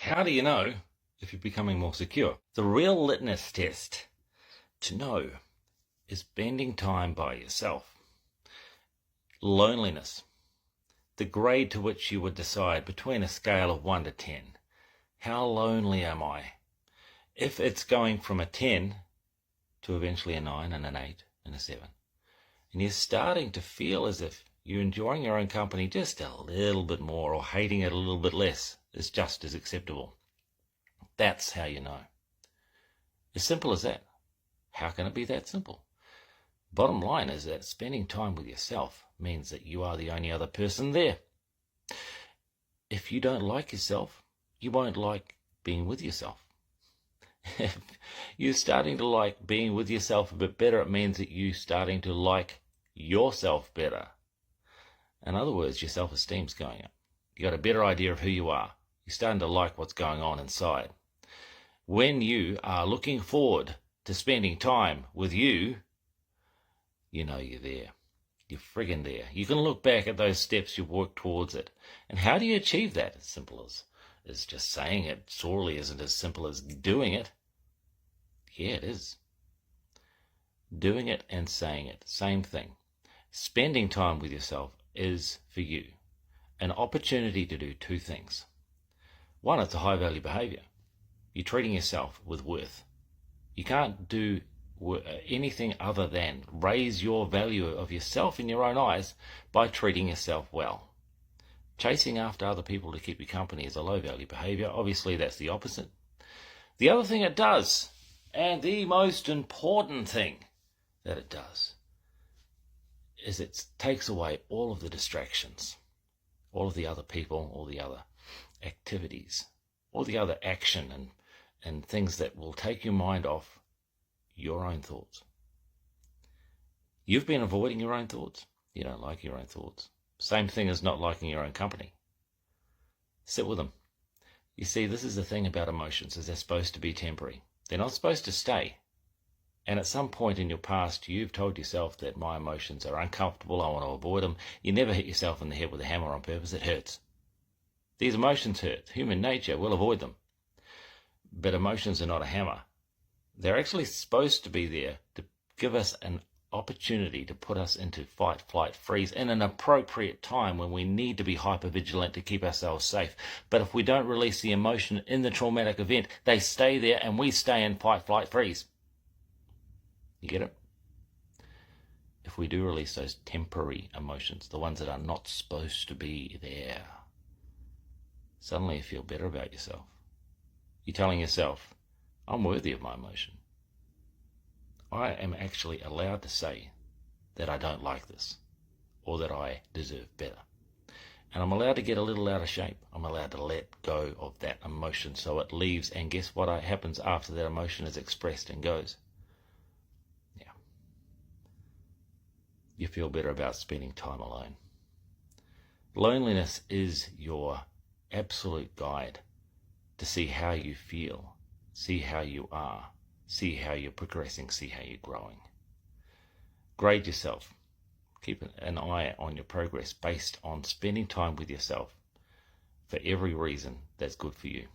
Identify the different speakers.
Speaker 1: How do you know if you're becoming more secure? The real litmus test to know is spending time by yourself. Loneliness, the grade to which you would decide between a scale of 1 to 10. How lonely am I? If it's going from a 10 to eventually a 9 and an 8 and a 7, and you're starting to feel as if you're enjoying your own company just a little bit more or hating it a little bit less, is just as acceptable. That's how you know. As simple as that. How can it be that simple? Bottom line is that spending time with yourself means that you are the only other person there. If you don't like yourself, you won't like being with yourself. If you're starting to like being with yourself a bit better, it means that you're starting to like yourself better. In other words, your self-esteem's going up. You got a better idea of who you are. You're starting to like what's going on inside. When you are looking forward to spending time with you, you know you're there. You're friggin' there. You can look back at those steps you've worked towards it. And how do you achieve that? As simple as just saying it surely isn't as simple as doing it. Yeah, it is. Doing it and saying it, same thing. Spending time with yourself is, for you, an opportunity to do two things. One, it's a high-value behavior. You're treating yourself with worth. You can't do anything other than raise your value of yourself in your own eyes by treating yourself well. Chasing after other people to keep you company is a low-value behavior. Obviously, that's the opposite. The other thing it does, and the most important thing that it does, is it takes away all of the distractions, all of the other people, all the other activities, all the other action and things that will take your mind off your own thoughts. You've been avoiding your own thoughts. You don't like your own thoughts. Same thing as not liking your own company. Sit with them. You see, this is the thing about emotions, is they're supposed to be temporary. They're not supposed to stay. And at some point in your past, you've told yourself that my emotions are uncomfortable, I want to avoid them. You never hit yourself in the head with a hammer on purpose. It hurts. These emotions hurt. Human nature will avoid them. But emotions are not a hammer. They're actually supposed to be there to give us an opportunity to put us into fight, flight, freeze in an appropriate time when we need to be hypervigilant to keep ourselves safe. But if we don't release the emotion in the traumatic event, they stay there and we stay in fight, flight, freeze. You get it? If we do release those temporary emotions, the ones that are not supposed to be there, suddenly you feel better about yourself. You're telling yourself, I'm worthy of my emotion. I am actually allowed to say that I don't like this, or that I deserve better. And I'm allowed to get a little out of shape. I'm allowed to let go of that emotion so it leaves, and guess what happens after that emotion is expressed and goes? Yeah. You feel better about spending time alone. Loneliness is your absolute guide to see how you feel, see how you are, see how you're progressing, see how you're growing. Grade yourself. Keep an eye on your progress based on spending time with yourself for every reason that's good for you.